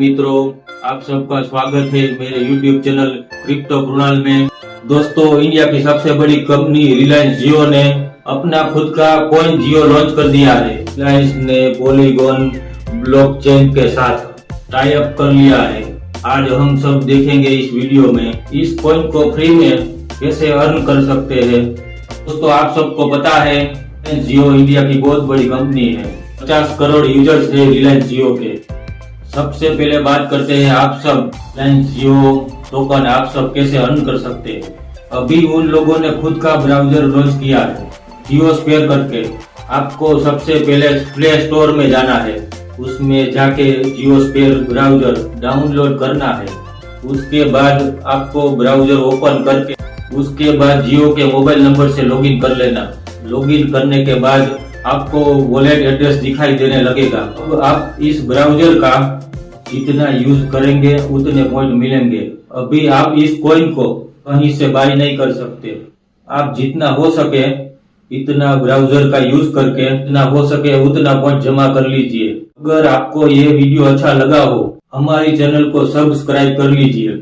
मित्रों, आप सबका स्वागत है मेरे YouTube चैनल क्रिप्टो कृणाल में। दोस्तों, इंडिया की सबसे बड़ी कंपनी रिलायंस जियो ने अपना खुद का कॉइन जियो लॉन्च कर दिया है। रिलायंस ने पॉलीगॉन ब्लॉकचेन के साथ टाई अप कर लिया है। आज हम सब देखेंगे इस वीडियो में इस कॉइन को फ्री में कैसे अर्न कर सकते हैं। दोस्तों, आप सबको पता है जियो इंडिया की बहुत बड़ी कंपनी है। 50 करोड़ यूजर्स है रिलायंस जियो के। सबसे पहले बात करते हैं आप सब रिलायंस जियो टोकन आप सब कैसे अर्न कर सकते हैं। अभी उन लोगों ने खुद का ब्राउजर लॉन्च किया है जियो स्पेयर करके। आपको सबसे पहले प्ले स्टोर में जाना है, उसमें जाके जियो स्पेयर ब्राउजर डाउनलोड करना है। उसके बाद आपको ब्राउजर ओपन करके उसके बाद जियो के मोबाइल नंबर से लॉगिन कर लेना। लॉगिन करने के बाद आपको वॉलेट एड्रेस दिखाई देने लगेगा। अब आप इस ब्राउजर का जितना यूज करेंगे उतने पॉइंट मिलेंगे। अभी आप इस कॉइन को कहीं से बाय नहीं कर सकते। आप जितना हो सके इतना ब्राउजर का यूज करके जितना हो सके उतना पॉइंट जमा कर लीजिए। अगर आपको ये वीडियो अच्छा लगा हो, हमारी चैनल को सब्सक्राइब कर लीजिए।